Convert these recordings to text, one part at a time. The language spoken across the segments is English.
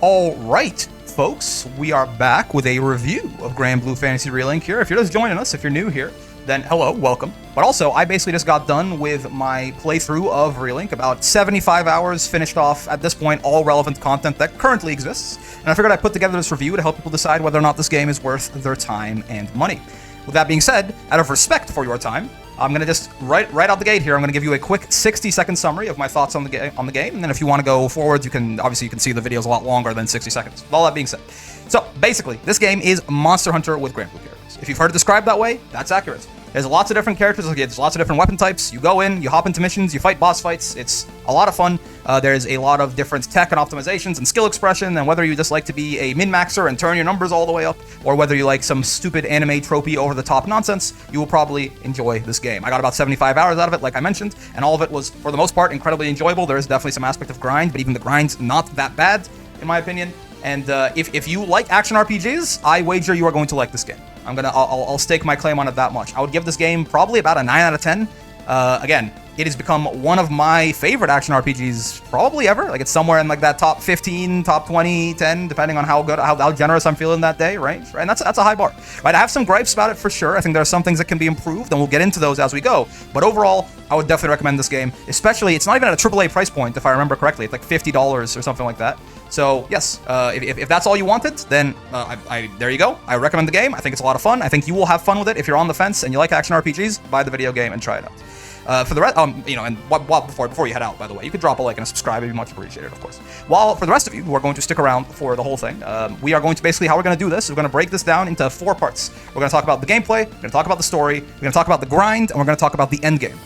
All right, folks, we are back with a review of Granblue Fantasy Relink here. If you're just joining us, if you're new here, then hello, welcome. But also, I basically just got done with my playthrough of Relink, about 75 hours, finished off, at this point, all relevant content that currently exists. And I figured I'd put together this review to help people decide whether or not this game is worth their time and money. With that being said, out of respect for your time, I'm going to just, right out the gate here, I'm going to give you a quick 60-second summary of my thoughts on the game, and then if you want to go forward, you can see the videos a lot longer than 60 seconds. With all that being said. So, basically, this game is Monster Hunter with Granblue characters. If you've heard it described that way, that's accurate. There's lots of different characters, there's lots of different weapon types. You go in, you hop into missions, you fight boss fights. It's a lot of fun. There's a lot of different tech and optimizations and skill expression, and whether you just like to be a min-maxer and turn your numbers all the way up, or whether you like some stupid anime tropey over-the-top nonsense, you will probably enjoy this game. I got about 75 hours out of it, like I mentioned, and all of it was, for the most part, incredibly enjoyable. There is definitely some aspect of grind, but even the grind's not that bad, in my opinion. And if you like action RPGs, I wager you are going to like this game. I'll stake my claim on it that much. I would give this game probably about a 9 out of 10. Again, it has become one of my favorite action RPGs probably ever. Like, it's somewhere in like that top 15, top 20, 10, depending on how generous I'm feeling that day, right? And that's a high bar. Right? I have some gripes about it for sure. I think there are some things that can be improved, and we'll get into those as we go. But overall, I would definitely recommend this game. Especially, it's not even at a AAA price point, if I remember correctly. It's like $50 or something like that. So yes, if that's all you wanted, then there you go. I recommend the game. I think it's a lot of fun. I think you will have fun with it. If you're on the fence and you like action RPGs, buy the video game and try it out. For the rest, and before you head out, by the way, you could drop a like and a subscribe. It'd be much appreciated, of course. While for the rest of you who are going to stick around for the whole thing, we are going to basically, how we're going to do this, we're going to break this down into 4 parts. We're going to talk about the gameplay, we're going to talk about the story, we're going to talk about the grind, and we're going to talk about the end game.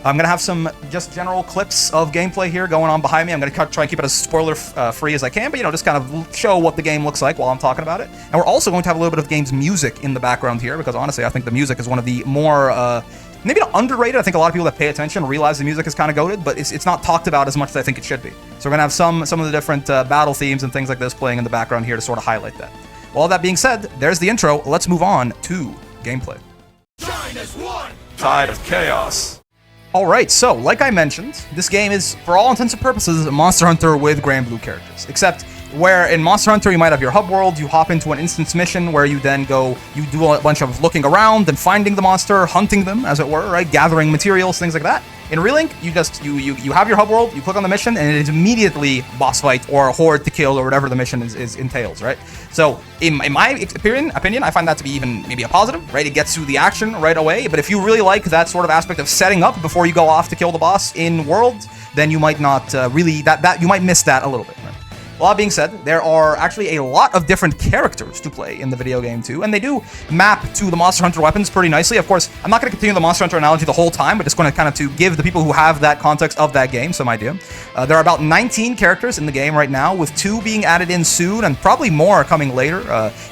I'm going to have some just general clips of gameplay here going on behind me. I'm going to try and keep it as spoiler-free as I can, but, just kind of show what the game looks like while I'm talking about it. And we're also going to have a little bit of game's music in the background here, because honestly, I think the music is one of the more, maybe not underrated. I think a lot of people that pay attention realize the music is kind of goated, but it's not talked about as much as I think it should be. So we're going to have some of the different battle themes and things like this playing in the background here to sort of highlight that. Well, all that being said, there's the intro. Let's move on to gameplay. China's one! Tide of Chaos. Alright, so, like I mentioned, this game is, for all intents and purposes, Monster Hunter with Granblue characters. Except, where in Monster Hunter you might have your hub world, you hop into an instance mission where you then go, you do a bunch of looking around and finding the monster, hunting them, as it were, right? Gathering materials, things like that. In Relink, you have your hub world, you click on the mission, and it is immediately boss fight or a horde to kill or whatever the mission entails, right? So, in my opinion, I find that to be even maybe a positive, right? It gets you the action right away, but if you really like that sort of aspect of setting up before you go off to kill the boss in world, then you might not you might miss that a little bit, right? Well, that being said, there are actually a lot of different characters to play in the video game too, and they do map to the Monster Hunter weapons pretty nicely. Of course, I'm not going to continue the Monster Hunter analogy the whole time, but just going to kind of to give the people who have that context of that game some idea. There are about 19 characters in the game right now, with 2 being added in soon, and probably more coming later.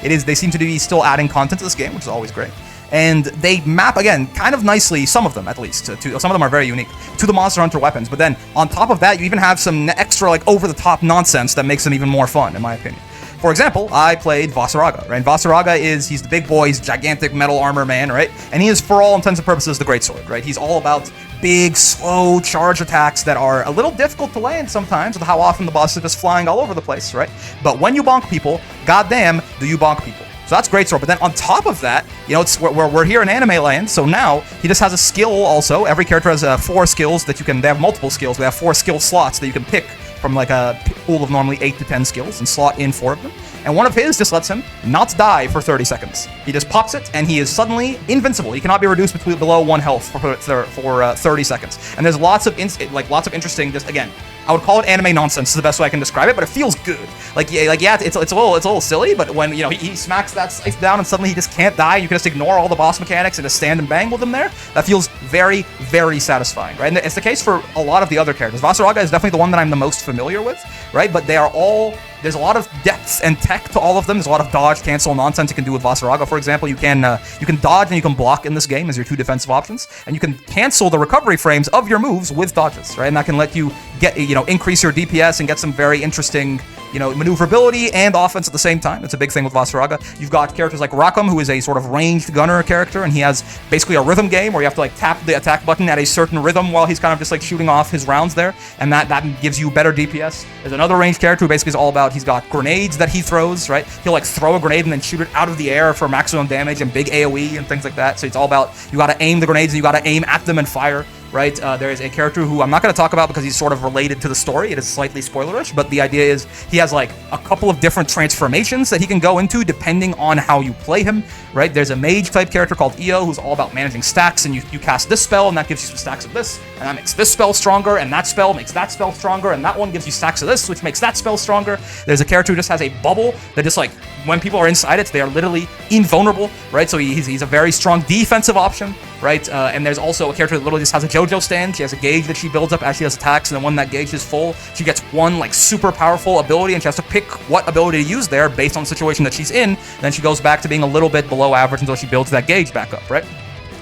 They seem to be still adding content to this game, which is always great. And they map, again, kind of nicely, some of them at least, some of them are very unique, to the Monster Hunter weapons. But then, on top of that, you even have some extra, like, over-the-top nonsense that makes them even more fun, in my opinion. For example, I played Vasaraga, right? Vasaraga he's the big boy, he's gigantic metal armor man, right? And he is, for all intents and purposes, the greatsword, right? He's all about big, slow charge attacks that are a little difficult to land sometimes with how often the boss is just flying all over the place, right? But when you bonk people, goddamn, do you bonk people. So that's great sword. But then on top of that, we're here in anime land, so now he just has a skill also. Every character has 4 skills that they have multiple skills. They have 4 skill slots that you can pick from like a pool of normally 8 to 10 skills and slot in 4 of them. And one of his just lets him not die for 30 seconds. He just pops it, and he is suddenly invincible. He cannot be reduced below 1 health for 30 seconds. And there's lots of interesting, just again, I would call it anime nonsense is the best way I can describe it, but it feels good. It's a little silly, but when he smacks that slice down and suddenly he just can't die, you can just ignore all the boss mechanics and just stand and bang with him there. That feels very, very satisfying, right? And it's the case for a lot of the other characters. Vasaraga is definitely the one that I'm the most familiar with, right? But they are all. There's a lot of depth and tech to all of them. There's a lot of dodge, cancel nonsense you can do with Vasaraga, for example. You can dodge and you can block in this game as your 2 defensive options, and you can cancel the recovery frames of your moves with dodges, right? And that can let you get increase your DPS and get some very interesting maneuverability and offense at the same time. It's a big thing with Vasaraga. You've got characters like Rackham, who is a sort of ranged gunner character, and he has basically a rhythm game where you have to like tap the attack button at a certain rhythm while he's kind of just like shooting off his rounds there, and that gives you better DPS. There's another ranged character who basically is all about, he's got grenades that he throws, right? He'll like throw a grenade and then shoot it out of the air for maximum damage and big AoE and things like that. So it's all about, you gotta aim the grenades and you gotta aim at them and fire. Right, there is a character who I'm not going to talk about because he's sort of related to the story. It is slightly spoilerish, but the idea is he has like a couple of different transformations that he can go into depending on how you play him. Right, there's a mage type character called Io who's all about managing stacks, and you cast this spell and that gives you some stacks of this, and that makes this spell stronger, and that spell makes that spell stronger, and that one gives you stacks of this, which makes that spell stronger. There's a character who just has a bubble that just like, when people are inside it, they are literally invulnerable, right? So he's a very strong defensive option, right? And there's also a character that literally just has a JoJo stand. She has a gauge that she builds up as she does attacks, and then when that gauge is full, she gets one like super powerful ability, and she has to pick what ability to use there based on the situation that she's in. Then she goes back to being a little bit below average until she builds that gauge back up, right?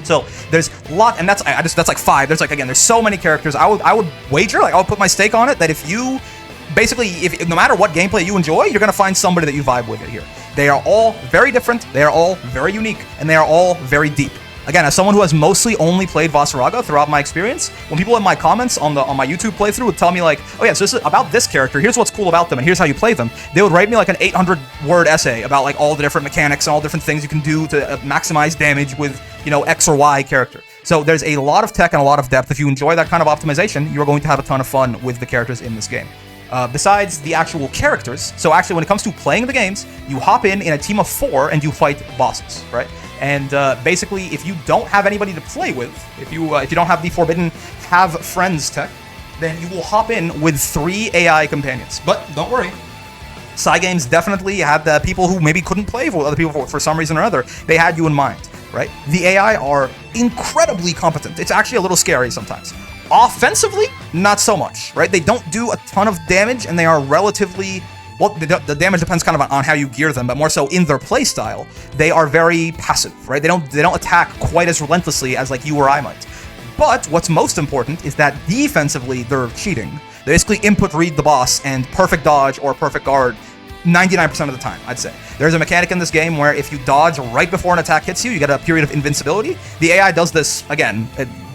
So there's a lot, and that's like 5. There's like, again, there's so many characters. I would wager, like I would put my stake on it, that if you basically, if no matter what gameplay you enjoy, you're gonna find somebody that you vibe with it here. They are all very different, they are all very unique, and they are all very deep. Again, as someone who has mostly only played Vasaraga throughout my experience, when people in my comments on my YouTube playthrough would tell me like, oh yeah, so this is about this character, here's what's cool about them, and here's how you play them, they would write me like an 800-word essay about like all the different mechanics and all the different things you can do to maximize damage with, X or Y character. So there's a lot of tech and a lot of depth. If you enjoy that kind of optimization, you're going to have a ton of fun with the characters in this game. Besides the actual characters, so actually when it comes to playing the games, you hop in a team of 4 and you fight bosses, right? And basically, if you don't have anybody to play with, if you don't have the forbidden have friends tech, then you will hop in with 3 AI companions. But don't worry, Cygames definitely had the people who maybe couldn't play with other people for some reason or other. They had you in mind, right? The AI are incredibly competent. It's actually a little scary sometimes. Offensively, not so much, right? They don't do a ton of damage, and they are relatively, well, the damage depends kind of on how you gear them, but more so in their playstyle, they are very passive, right? They don't attack quite as relentlessly as like you or I might. But what's most important is that defensively, they're cheating. They basically input read the boss and perfect dodge or perfect guard 99% of the time, I'd say. There's a mechanic in this game where if you dodge right before an attack hits you, you get a period of invincibility. The AI does this, again,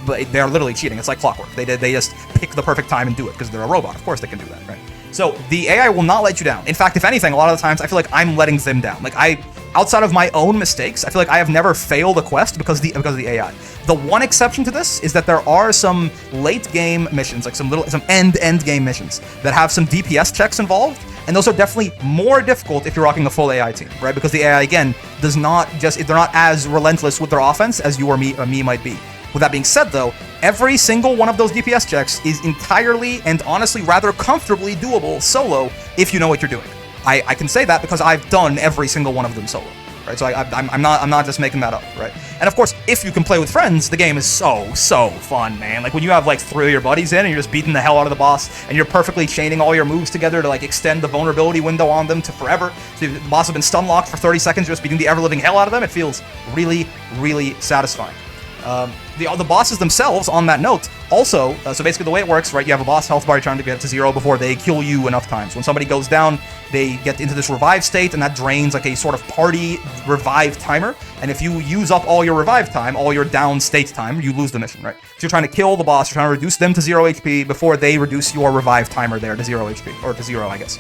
but they're literally cheating. It's like clockwork. They just pick the perfect time and do it because they're a robot. Of course they can do that, right? So the AI will not let you down. In fact, if anything, a lot of the times I feel like I'm letting them down. Like outside of my own mistakes, I feel like I have never failed a quest because of the AI. The one exception to this is that there are some late game missions, like some end game missions that have some DPS checks involved, and those are definitely more difficult if you're rocking a full AI team, right? Because the AI again they're not as relentless with their offense as you or me might be. With that being said, though, every single one of those DPS checks is entirely and honestly rather comfortably doable solo if you know what you're doing. I can say that because I've done every single one of them solo, right? So I'm not just making that up, right? And of course, if you can play with friends, the game is so fun, man. Like when you have like 3 of your buddies in and you're just beating the hell out of the boss and you're perfectly chaining all your moves together to like extend the vulnerability window on them to forever. So the boss has been stun locked for 30 seconds, just beating the ever-living hell out of them. It feels really satisfying. The bosses themselves, on that note, also, so basically the way it works, right, you have a boss health bar you're trying to get to 0 before they kill you enough times. When somebody goes down, they get into this revive state, and that drains like a sort of party revive timer, and if you use up all your revive time, all your down state time, you lose the mission, right? So you're trying to kill the boss, you're trying to reduce them to 0 HP before they reduce your revive timer there to 0 HP, or to 0, I guess.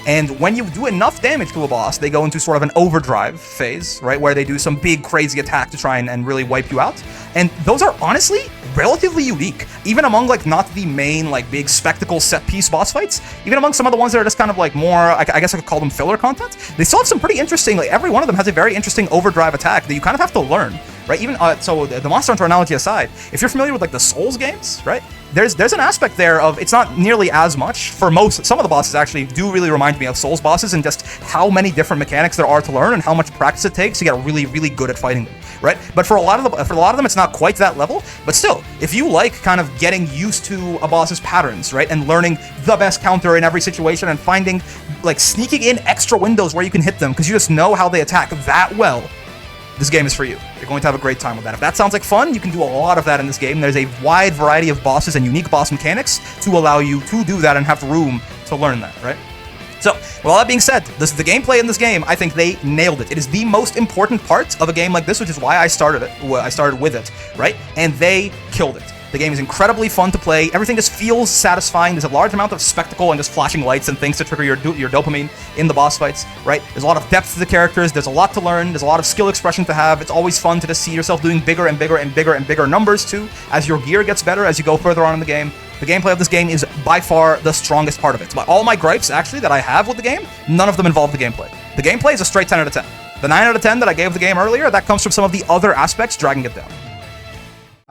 And when you do enough damage to a boss, they go into sort of an overdrive phase, right, where they do some big crazy attack to try and really wipe you out. And those are honestly relatively unique, even among like not the main like big spectacle set piece boss fights. Even among some of the ones that are just kind of like more, I guess I could call them filler content, they still have some pretty interesting, like every one of them has a very interesting overdrive attack that you kind of have to learn, right? Even so the Monster Hunter analogy aside, if you're familiar with like the Souls games, right, there's an aspect there of, it's not nearly as much for some of the bosses actually do really remind me of Souls bosses, and just how many different mechanics there are to learn and how much practice it takes to get really good at fighting them, right? But for a lot of them it's not quite that level, but still, if you like kind of getting used to a boss's patterns, right, and learning the best counter in every situation and finding like sneaking in extra windows where you can hit them because you just know how they attack that well, this game is for you. You're going to have a great time with that. If that sounds like fun, you can do a lot of that in this game. There's a wide variety of bosses and unique boss mechanics to allow you to do that and have room to learn that, right? So, with all that being said, the gameplay in this game, I think they nailed it. It is the most important part of a game like this, which is why I started it. I started with it, right? And they killed it. The game is incredibly fun to play. Everything just feels satisfying. There's a large amount of spectacle and just flashing lights and things to trigger your dopamine in the boss fights, right? There's a lot of depth to the characters. There's a lot to learn. There's a lot of skill expression to have. It's always fun to just see yourself doing bigger and bigger and bigger and bigger numbers too, as your gear gets better as you go further on in the game. The gameplay of this game is by far the strongest part of it. But all my gripes, actually, that I have with the game, none of them involve the gameplay. The gameplay is a straight 10 out of 10. The 9 out of 10 that I gave the game earlier, that comes from some of the other aspects dragging it down.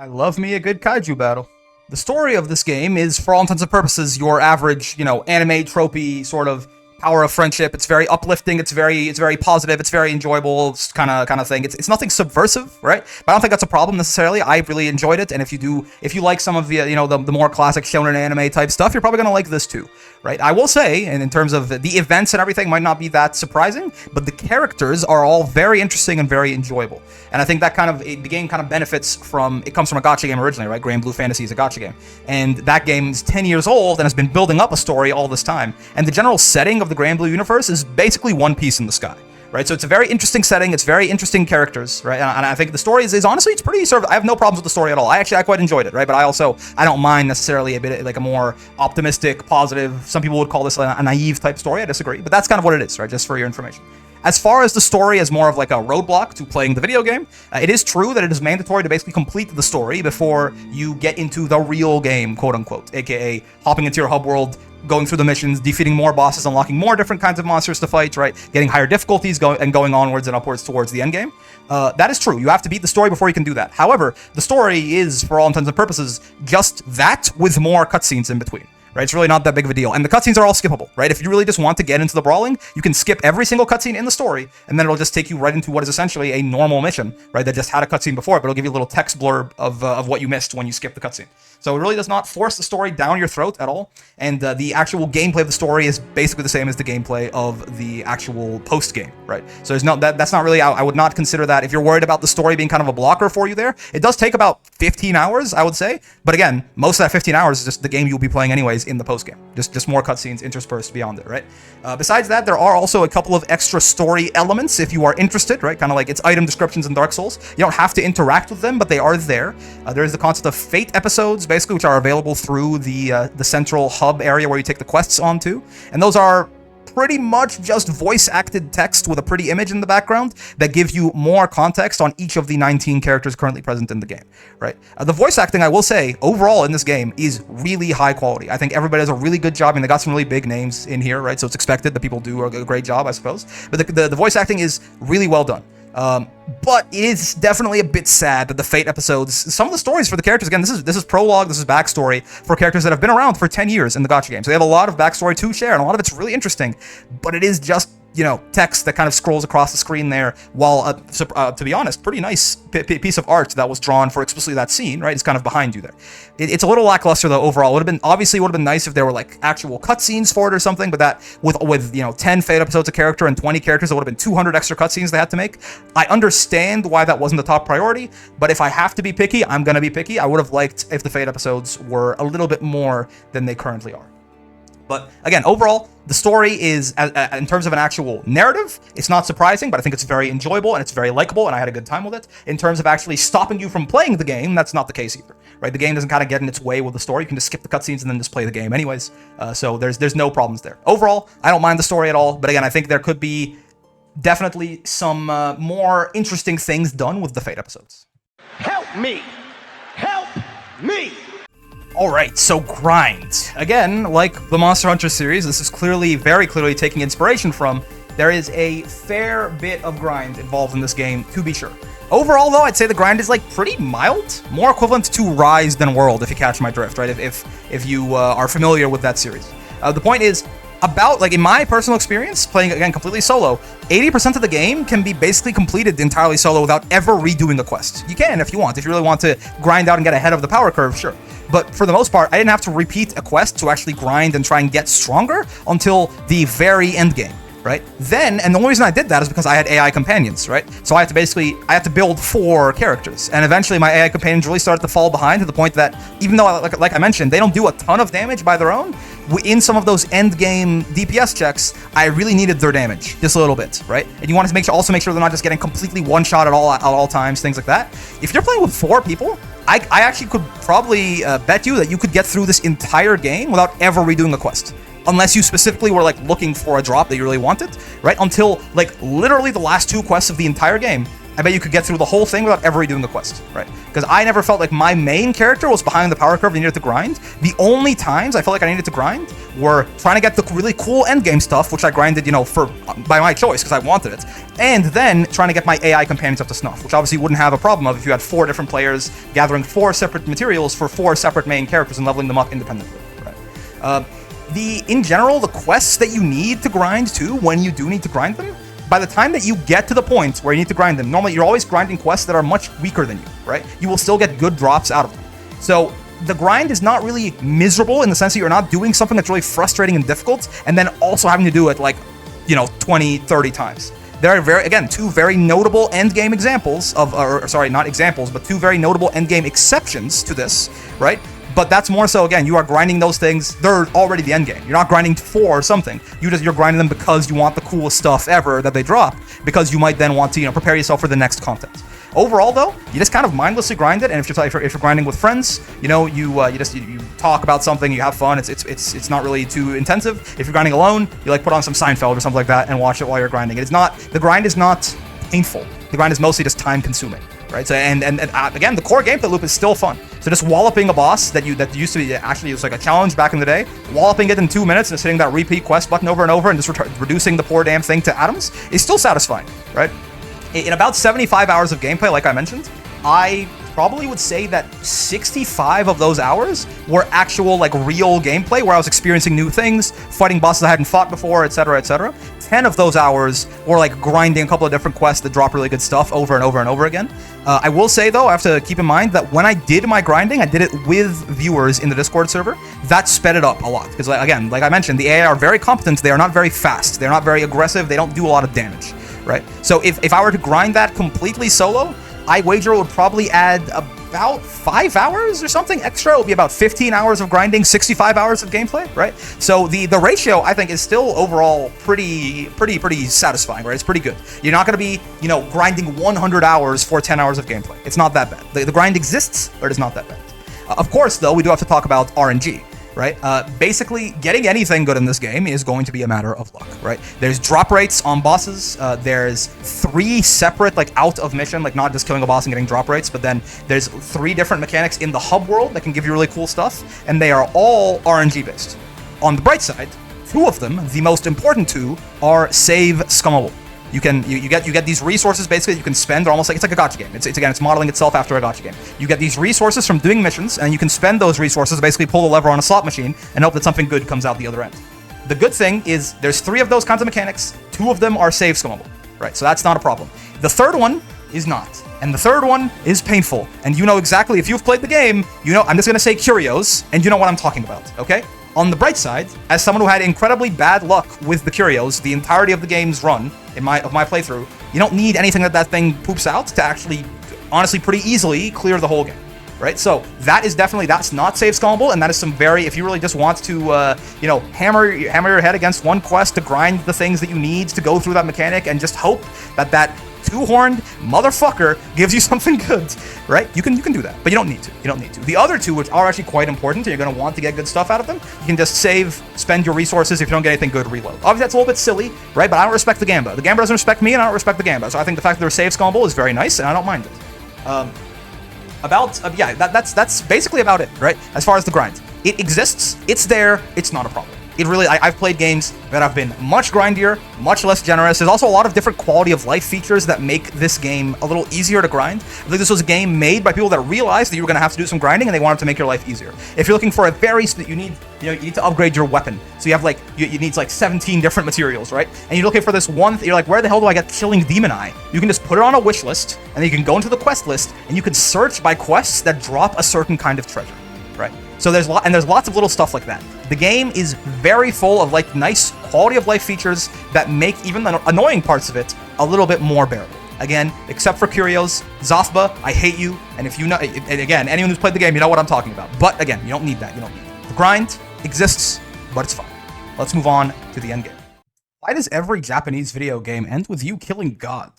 I love me a good kaiju battle. The story of this game is, for all intents and purposes, your average, anime tropey sort of power of friendship. It's very uplifting. It's very positive. It's very enjoyable. It's kind of thing. It's nothing subversive, right? But I don't think that's a problem necessarily. I really enjoyed it, and if you like some of the the more classic shonen anime type stuff, you're probably gonna like this too, right? I will say, and in terms of the events and everything, might not be that surprising, but the characters are all very interesting and very enjoyable. And I think that the game kind of benefits from, it comes from a gacha game originally, right? Granblue Fantasy is a gacha game, and that game is 10 years old and has been building up a story all this time. And the general setting of the Granblue universe is basically One Piece in the sky, right? So it's a very interesting setting. It's very interesting characters, right? And I think the story is honestly, it's pretty I have no problems with the story at all. I quite enjoyed it, right? But I don't mind necessarily a bit like a more optimistic, positive, some people would call this a naive type story. I disagree, but that's kind of what it is, right? Just for your information. As far as the story as more of like a roadblock to playing the video game, it is true that it is mandatory to basically complete the story before you get into the real game, quote unquote, aka hopping into your hub world, going through the missions, defeating more bosses, unlocking more different kinds of monsters to fight, right? Getting higher difficulties, going onwards and upwards towards the end game. That is true. You have to beat the story before you can do that. However, the story is, for all intents and purposes, just that with more cutscenes in between. Right, it's really not that big of a deal. And the cutscenes are all skippable, right? If you really just want to get into the brawling, you can skip every single cutscene in the story, and then it'll just take you right into what is essentially a normal mission, right? That just had a cutscene before it, but it'll give you a little text blurb of what you missed when you skip the cutscene. So it really does not force the story down your throat at all. And the actual gameplay of the story is basically the same as the gameplay of the actual post game, right? So that's not really, I would not consider that. If you're worried about the story being kind of a blocker for you there, it does take about 15 hours, I would say. But again, most of that 15 hours is just the game you'll be playing anyways in the post game. Just more cutscenes interspersed beyond it, right? Besides that, there are also a couple of extra story elements if you are interested, right? Kind of like it's item descriptions in Dark Souls. You don't have to interact with them, but they are there. There is the concept of fate episodes, basically, which are available through the central hub area where you take the quests onto, and those are pretty much just voice-acted text with a pretty image in the background that give you more context on each of the 19 characters currently present in the game, right? The voice acting, I will say, overall in this game is really high quality. I think everybody does a really good job. I mean, they got some really big names in here, right? So it's expected that people do a great job, I suppose. But the voice acting is really well done. But it is definitely a bit sad that the Fate episodes, some of the stories for the characters, again, this is prologue, this is backstory for characters that have been around for 10 years in the gacha game. So they have a lot of backstory to share, and a lot of it's really interesting, but it is just, text that kind of scrolls across the screen there, while, to be honest, pretty nice piece of art that was drawn for explicitly that scene, right, is kind of behind you there. It's a little lackluster, though, overall. It would have been nice if there were, like, actual cutscenes for it or something, but that, with 10 Fate episodes a character and 20 characters, it would have been 200 extra cutscenes they had to make. I understand why that wasn't the top priority, but if I have to be picky, I'm gonna be picky. I would have liked if the Fate episodes were a little bit more than they currently are. But again, overall, the story is, in terms of an actual narrative, it's not surprising, but I think it's very enjoyable and it's very likable, and I had a good time with it. In terms of actually stopping you from playing the game, that's not the case either, right? The game doesn't kind of get in its way with the story. You can just skip the cutscenes and then just play the game anyways. So there's no problems there. Overall, I don't mind the story at all, but again, I think there could be definitely some more interesting things done with the Fate episodes. Help me! Help me! Alright, so grind. Again, like the Monster Hunter series, this is very clearly taking inspiration from. There is a fair bit of grind involved in this game, to be sure. Overall, though, I'd say the grind is, like, pretty mild. More equivalent to Rise than World, if you catch my drift, right? If you are familiar with that series. The point is, in my personal experience, playing, again, completely solo, 80% of the game can be basically completed entirely solo without ever redoing a quest. You can if you want. If you really want to grind out and get ahead of the power curve, sure. But for the most part, I didn't have to repeat a quest to actually grind and try and get stronger until the very end game, right? Then, and the only reason I did that is because I had AI companions, right? So I had to build 4 characters, and eventually my AI companions really started to fall behind to the point that, even though, like I mentioned, they don't do a ton of damage by their own, in some of those end game DPS checks, I really needed their damage just a little bit, right? And you want to also make sure they're not just getting completely one shot at all times, things like that. If you're playing with 4 people, I actually could probably bet you that you could get through this entire game without ever redoing a quest. Unless you specifically were like looking for a drop that you really wanted, right? Until like literally the last 2 quests of the entire game, I bet you could get through the whole thing without ever redoing the quest, right? Because I never felt like my main character was behind the power curve and needed to grind. The only times I felt like I needed to grind were trying to get the really cool endgame stuff, which I grinded, by my choice because I wanted it, and then trying to get my AI companions up to snuff, which obviously you wouldn't have a problem of if you had 4 different players gathering 4 separate materials for 4 separate main characters and leveling them up independently, right? In general, the quests that you need to grind too, when you do need to grind them, by the time that you get to the point where you need to grind them, normally you're always grinding quests that are much weaker than you, right? You will still get good drops out of them. So the grind is not really miserable in the sense that you're not doing something that's really frustrating and difficult, and then also having to do it like, 20, 30 times. There are 2 very notable endgame examples of, not examples, but 2 very notable endgame exceptions to this, right? But that's more so, again, you are grinding those things, they're already the end game. You're not grinding for something. You're grinding them because you want the coolest stuff ever that they drop, because you might then want to, prepare yourself for the next content. Overall, though, you just kind of mindlessly grind it, and if you're grinding with friends, you talk about something, you have fun. It's not really too intensive. If you're grinding alone, you put on some Seinfeld or something like that and watch it while you're grinding. The grind is not painful. The grind is mostly just time consuming, right? So and again, the core gameplay loop is still fun. So just walloping a boss that used to be actually, it was like a challenge back in the day, walloping it in 2 minutes and just hitting that repeat quest button over and over and just reducing the poor damn thing to atoms is still satisfying, right? In about 75 hours of gameplay, like I mentioned, I probably would say that 65 of those hours were actual real gameplay where I was experiencing new things, fighting bosses I hadn't fought before, etc., etc. 10 of those hours were grinding a couple of different quests that drop really good stuff over and over and over again. I will say though, I have to keep in mind that when I did my grinding, I did it with viewers in the Discord server. That sped it up a lot because again, like I mentioned, the AI are very competent. They are not very fast. They're not very aggressive. They don't do a lot of damage, right? So if I were to grind that completely solo, I wager it would probably add about 5 hours or something extra. It would be about 15 hours of grinding, 65 hours of gameplay, right? So the ratio, I think, is still overall pretty satisfying, right? It's pretty good. You're not going to be, grinding 100 hours for 10 hours of gameplay. It's not that bad. The grind exists, but it's not that bad. Of course, though, we do have to talk about RNG. Right? Basically, getting anything good in this game is going to be a matter of luck, right? There's drop rates on bosses. There's 3 separate, out of mission, not just killing a boss and getting drop rates, but then there's 3 different mechanics in the hub world that can give you really cool stuff, and they are all RNG based. On the bright side, 2 of them, the most important 2, are save scummable. You get these resources basically you can spend. They're almost it's like a gacha game. It's modeling itself after a gacha game. You get these resources from doing missions, and you can spend those resources to basically pull the lever on a slot machine and hope that something good comes out the other end. The good thing is there's 3 of those kinds of mechanics. 2 of them are save scummable, right? So that's not a problem. The third one is not, and the third one is painful. And you know exactly, if you've played the game, I'm just gonna say curios, and you know what I'm talking about, okay? On the bright side, as someone who had incredibly bad luck with the curios the entirety of the game's run of my playthrough, you don't need anything that thing poops out to actually, honestly, pretty easily clear the whole game, right? So that's not save scummable, and that is some if you really just want to, hammer your head against one quest to grind the things that you need to go through that mechanic and just hope that 2-horned motherfucker gives you something good, right? You can do that, but you don't need to. The other 2, which are actually quite important, and you're going to want to get good stuff out of them, you can just spend your resources. If you don't get anything good, reload. Obviously, that's a little bit silly, right? But I don't respect the Gamba. The Gamba doesn't respect me, and I don't respect the Gamba. So I think the fact that they're save scummable is very nice, and I don't mind it. That's basically about it, right? As far as the grind, it exists. It's there. It's not a problem. I've played games that have been much grindier, much less generous. There's also a lot of different quality of life features that make this game a little easier to grind. I think this was a game made by people that realized that you were going to have to do some grinding, and they wanted to make your life easier. If you're looking for you need to upgrade your weapon. So you have you need 17 different materials, right? And you're looking for this one, you're like, where the hell do I get Killing Demon Eye? You can just put it on a wish list, and then you can go into the quest list, and you can search by quests that drop a certain kind of treasure, right? So there's lots of little stuff like that. The game is very full of nice quality of life features that make even the annoying parts of it a little bit more bearable. Again, except for Curios, Zothba, I hate you. And if you know, again, anyone who's played the game, you know what I'm talking about. But again, you don't need that. The grind exists, but it's fine. Let's move on to the endgame. Why does every Japanese video game end with you killing God?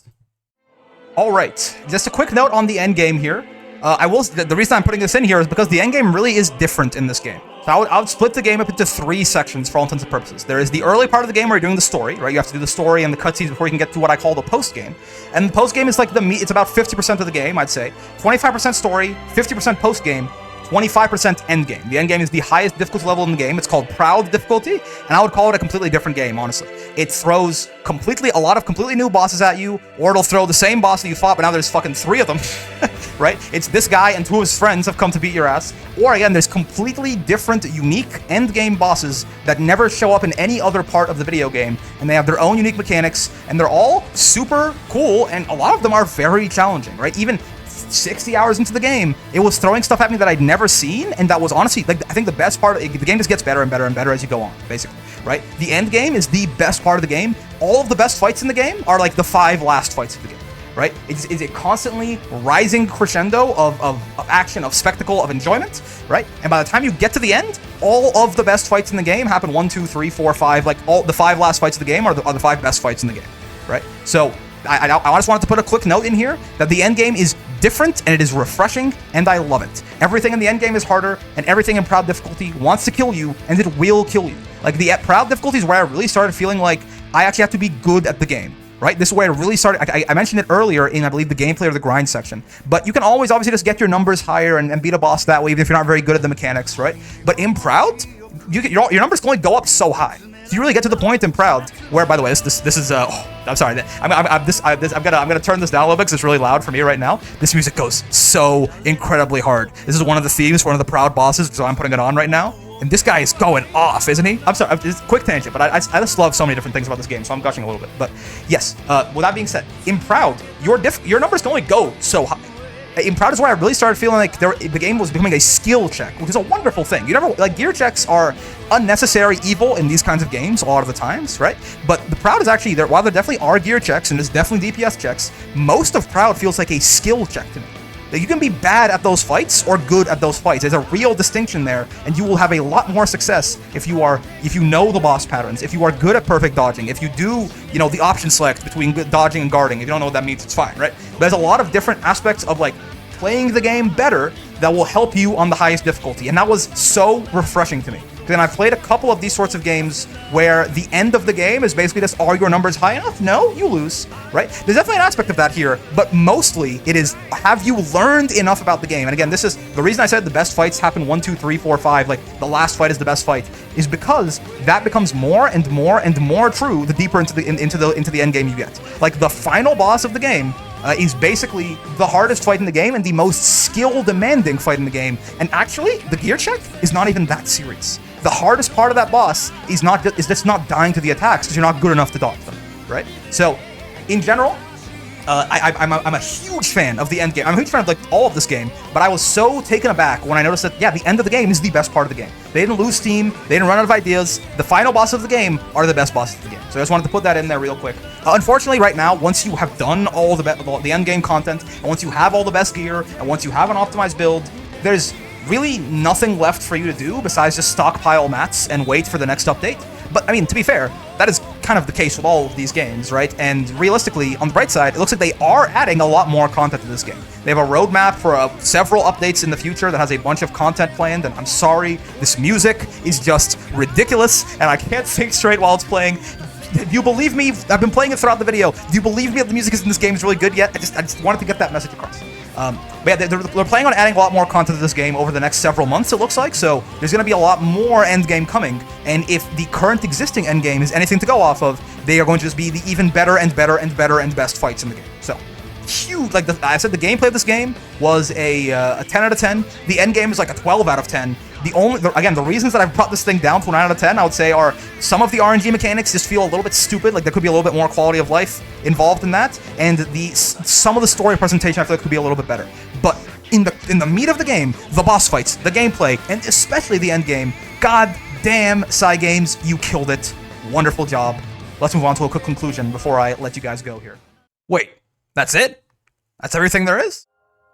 Alright, just a quick note on the endgame here. The reason I'm putting this in here is because the endgame really is different in this game. So I would split the game up into 3 sections for all intents and purposes. There is the early part of the game where you're doing the story, right? You have to do the story and the cutscenes before you can get to what I call the post-game. And the post-game is like it's about 50% of the game, I'd say. 25% story, 50% post-game, 25% endgame. The endgame is the highest difficulty level in the game. It's called Proud difficulty, and I would call it a completely different game, honestly. It throws a lot of completely new bosses at you, or it'll throw the same boss that you fought, but now there's fucking 3 of them, right? It's this guy and 2 of his friends have come to beat your ass. Or again, there's completely different, unique endgame bosses that never show up in any other part of the video game, and they have their own unique mechanics, and they're all super cool, and a lot of them are very challenging, right? Even 60 hours into the game, it was throwing stuff at me that I'd never seen, and that was honestly, like, I think the best part, the game just gets better and better and better as you go on, basically, right? The end game is the best part of the game. All of the best fights in the game are like the 5 last fights of the game, right? It's a constantly rising crescendo of action, of spectacle, of enjoyment, right? And by the time you get to the end, all of the best fights in the game happen 1, 2, 3, 4, 5, like all the 5 last fights of the game are the 5 best fights in the game, right? So I just wanted to put a quick note in here that the end game is different and it is refreshing, and I love it. Everything in the end game is harder, and everything in Proud difficulty wants to kill you, and it will kill you. Like, the Proud difficulty is where I really started feeling like I actually have to be good at the game, right? This is where I really started. I mentioned it earlier in, I believe, the gameplay or the grind section, but you can always obviously just get your numbers higher and beat a boss that way, even if you're not very good at the mechanics, right? But in Proud, your numbers can only go up so high. So you really get to the point in Proud where, by the way, this is I'm sorry, I'm gonna turn this down a little bit because it's really loud for me right now. This music goes so incredibly hard. This is one of the themes for one of the Proud bosses, so I'm putting it on right now. And this guy is going off, isn't he? I'm sorry, it's a quick tangent, but I just love so many different things about this game, so I'm gushing a little bit. But yes, with that being said, in Proud, your numbers can only go so high. In Proud is where I really started feeling like the game was becoming a skill check, which is a wonderful thing. Gear checks are unnecessary evil in these kinds of games a lot of the times, right? But the Proud is actually, while there definitely are gear checks and there's definitely DPS checks, most of Proud feels like a skill check to me. Like, you can be bad at those fights or good at those fights. There's a real distinction there, and you will have a lot more success if you know the boss patterns, if you are good at perfect dodging, if you do, the option select between dodging and guarding. If you don't know what that means, it's fine, right? But there's a lot of different aspects of, like, playing the game better that will help you on the highest difficulty, and that was so refreshing to me. Then I've played a couple of these sorts of games where the end of the game is basically just, are your numbers high enough? No, you lose, right? There's definitely an aspect of that here, but mostly it is, have you learned enough about the game? And again, this is the reason I said the best fights happen 1, 2, 3, 4, 5, like the last fight is the best fight, is because that becomes more and more and more true the deeper into the end game you get. Like, the final boss of the game is basically the hardest fight in the game and the most skill-demanding fight in the game. And actually, the gear check is not even that serious. The hardest part of that boss is just not dying to the attacks because you're not good enough to dodge them, right? So, in general, I'm a huge fan of the end game. I'm a huge fan of, like, all of this game, but I was so taken aback when I noticed that, yeah, the end of the game is the best part of the game. They didn't lose steam, they didn't run out of ideas. The final boss of the game are the best bosses of the game. So I just wanted to put that in there real quick. Unfortunately, right now, once you have done all the end game content, and once you have all the best gear, and once you have an optimized build, there's really nothing left for you to do besides just stockpile mats and wait for the next update. But, I mean, to be fair, that is kind of the case with all of these games, right? And realistically, on the bright side, it looks like they are adding a lot more content to this game. They have a roadmap for several updates in the future that has a bunch of content planned, and I'm sorry, this music is just ridiculous, and I can't think straight while it's playing. Do you believe me? I've been playing it throughout the video. Do you believe me that the music in this game is really good yet? I just wanted to get that message across. But yeah, they're planning on adding a lot more content to this game over the next several months, it looks like, so there's going to be a lot more endgame coming, and if the current existing endgame is anything to go off of, they are going to just be the even better and better and better and best fights in the game. So, huge, like I said, the gameplay of this game was a 10 out of 10. The endgame is like a 12 out of 10. The reasons that I've brought this thing down to a 9 out of 10, I would say, are some of the RNG mechanics just feel a little bit stupid, like there could be a little bit more quality of life involved in that, and some of the story presentation I feel like could be a little bit better. But in the meat of the game, the boss fights, the gameplay, and especially the end game, god damn, Cygames, you killed it. Wonderful job. Let's move on to a quick conclusion before I let you guys go here. Wait, that's it? That's everything there is?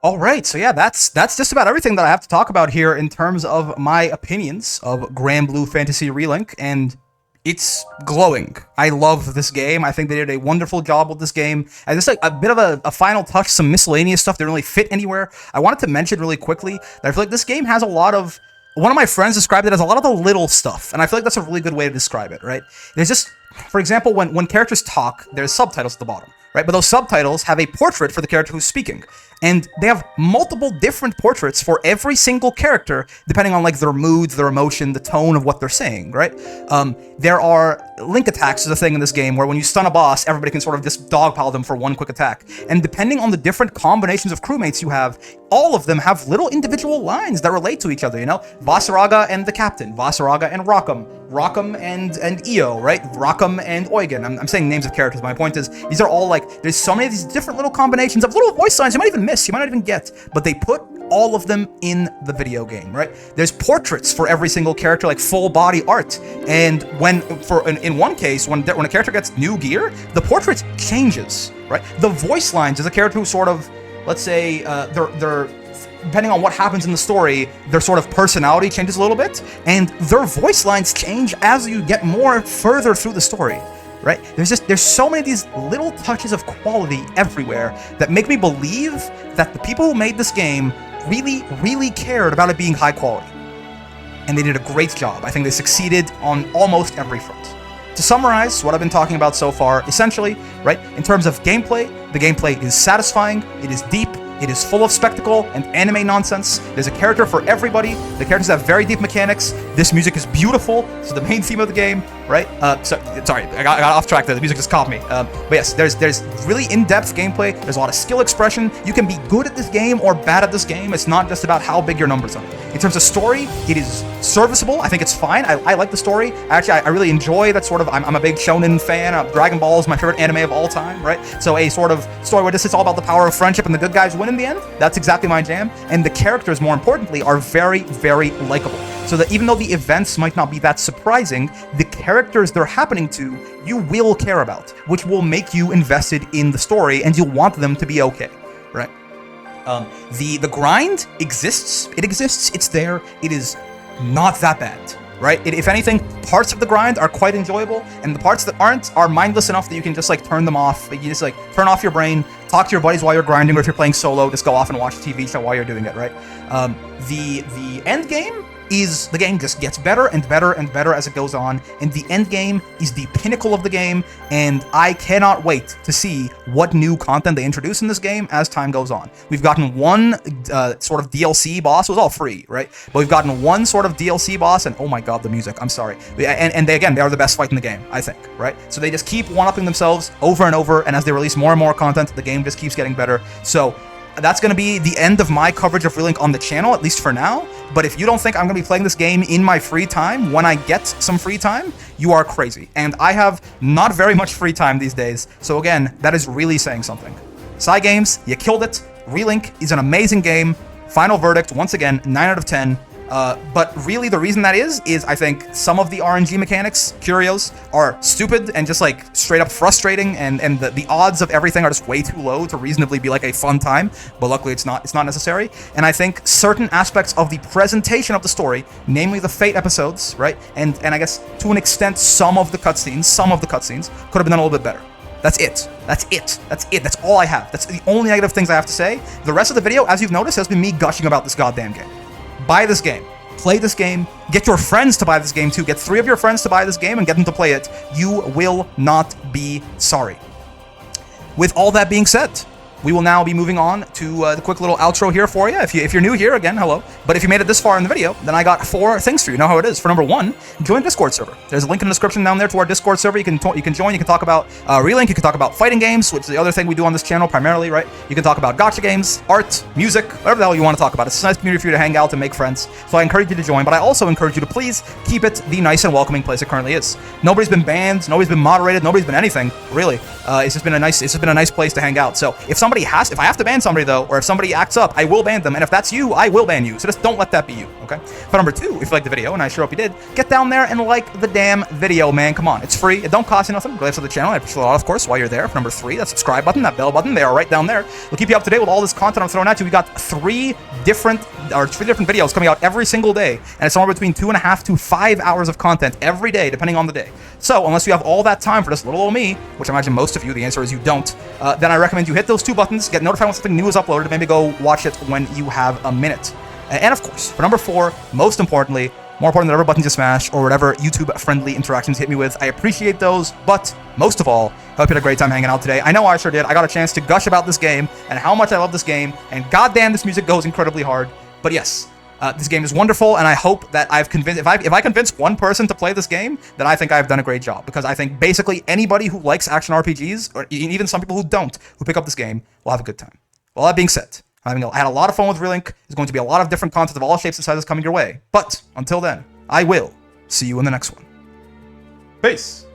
All right, so yeah, that's just about everything that I have to talk about here in terms of my opinions of Granblue Fantasy Relink, and it's glowing. I love this game. I think they did a wonderful job with this game. And just like a bit of a final touch, some miscellaneous stuff that didn't really fit anywhere. I wanted to mention really quickly that I feel like this game has a lot of, one of my friends described it as a lot of the little stuff, and I feel like that's a really good way to describe it, right? There's just, for example, when characters talk, there's subtitles at the bottom, right? But those subtitles have a portrait for the character who's speaking. And they have multiple different portraits for every single character, depending on like their moods, their emotion, the tone of what they're saying, right? There are link attacks is a thing in this game where when you stun a boss, everybody can sort of just dogpile them for one quick attack. And depending on the different combinations of crewmates you have, all of them have little individual lines that relate to each other, you know? Vasaraga and the captain, Vasaraga and Rockham, Rockham and Io, right? Rockham and Eugen. I'm saying names of characters. My point is, these are all like, there's so many of these different little combinations of little voice lines you might even miss, you might not even get, but they put all of them in the video game, right? There's portraits for every single character, like full body art. And in one case, when a character gets new gear, the portrait changes, right? The voice lines is a character who sort of, let's say, they're depending on what happens in the story, their sort of personality changes a little bit, and their voice lines change as you get more further through the story, right? There's so many of these little touches of quality everywhere that make me believe that the people who made this game really cared about it being high quality. And they did a great job. I think they succeeded on almost every front. To summarize what I've been talking about so far, essentially, right, in terms of gameplay, the gameplay is satisfying, it is deep, it is full of spectacle and anime nonsense. There's a character for everybody. The characters have very deep mechanics. This music is beautiful. This is the main theme of the game, right? Sorry, I got off track there. The music just caught me. But yes, there's really in-depth gameplay. There's a lot of skill expression. You can be good at this game or bad at this game. It's not just about how big your numbers are. In terms of story, it is serviceable. I think it's fine. I like the story. Actually, I really enjoy that sort of, I'm a big shonen fan. Dragon Ball is my favorite anime of all time, right? So a sort of story where this is all about the power of friendship and the good guys win in the end, that's exactly my jam. And the characters, more importantly, are very likable. So that even though the events might not be that surprising, the characters they're happening to, you will care about, which will make you invested in the story, and you'll want them to be okay, right? The grind exists. It exists. It's there. It is not that bad, right? If anything, parts of the grind are quite enjoyable, and the parts that aren't are mindless enough that you can just like turn them off. You just like turn off your brain, talk to your buddies while you're grinding, or if you're playing solo, just go off and watch a TV show while you're doing it, right? The end game is the game just gets better and better as it goes on, and the end game is the pinnacle of the game, and I cannot wait to see what new content they introduce in this game as time goes on. We've gotten one sort of DLC boss. It was all free, right? But we've gotten one sort of DLC boss, and oh my god, the music, I'm sorry. And they are the best fight in the game, I think, right? So they just keep one-upping themselves over and over, and as they release more and more content, the game just keeps getting better. So that's going to be the end of my coverage of Relink on the channel, at least for now. But if you don't think I'm going to be playing this game in my free time, when I get some free time, you are crazy. And I have not very much free time these days. So again, that is really saying something. Cygames, you killed it. Relink is an amazing game. Final verdict, once again, 9 out of 10. But really the reason that is I think some of the RNG mechanics, curios, are stupid and just like straight up frustrating, and the odds of everything are just way too low to reasonably be like a fun time, but luckily it's not necessary. And I think certain aspects of the presentation of the story, namely the Fate episodes, right, and I guess to an extent some of the cutscenes could have been done a little bit better. That's it. That's all I have. That's the only negative things I have to say. The rest of the video, as you've noticed, has been me gushing about this goddamn game. Buy this game. Play this game. Get your friends to buy this game too. Get 3 of your friends to buy this game and get them to play it. You will not be sorry. With all that being said, we will now be moving on to the quick little outro here for you. If you're new here, again, hello. But if you made it this far in the video, then I got 4 things for you. You know how it is. For number 1, join the Discord server. There's a link in the description down there to our Discord server. You can join. You can talk about Relink. You can talk about fighting games, which is the other thing we do on this channel primarily, right? You can talk about gacha games, art, music, whatever the hell you want to talk about. It's a nice community for you to hang out and make friends. So I encourage you to join, but I also encourage you to please keep it the nice and welcoming place it currently is. Nobody's been banned. Nobody's been moderated. Nobody's been anything, really. It's just been a nice place to hang out. So if somebody if I have to ban somebody though, or if somebody acts up, I will ban them. And if that's you, I will ban you. So just don't let that be you, okay? But number 2, if you liked the video, and I sure hope you did, get down there and like the damn video, man. Come on, it's free. It don't cost you nothing. Glad to the channel. I appreciate a lot, of course, while you're there. For number 3, that subscribe button, that bell button, they are right down there. We'll keep you up to date with all this content I'm throwing at you. We got 3 different videos coming out every single day, and it's somewhere between 2.5 to 5 hours of content every day, depending on the day. So unless you have all that time for just little old me, which I imagine most of you, the answer is you don't, then I recommend you hit those 2 buttons, get notified when something new is uploaded, and maybe go watch it when you have a minute. And of course, for number 4, most importantly, more important than whatever buttons you smash or whatever YouTube-friendly interactions you hit me with, I appreciate those, but most of all, I hope you had a great time hanging out today. I know I sure did. I got a chance to gush about this game and how much I love this game, and goddamn, this music goes incredibly hard. But yes, this game is wonderful, and I hope that I've convinced, if I convince one person to play this game, then I think I've done a great job, because I think basically anybody who likes action RPGs, or even some people who don't, who pick up this game, will have a good time. Well, that being said, I had a lot of fun with Relink. There's going to be a lot of different content of all shapes and sizes coming your way. But until then, I will see you in the next one. Peace.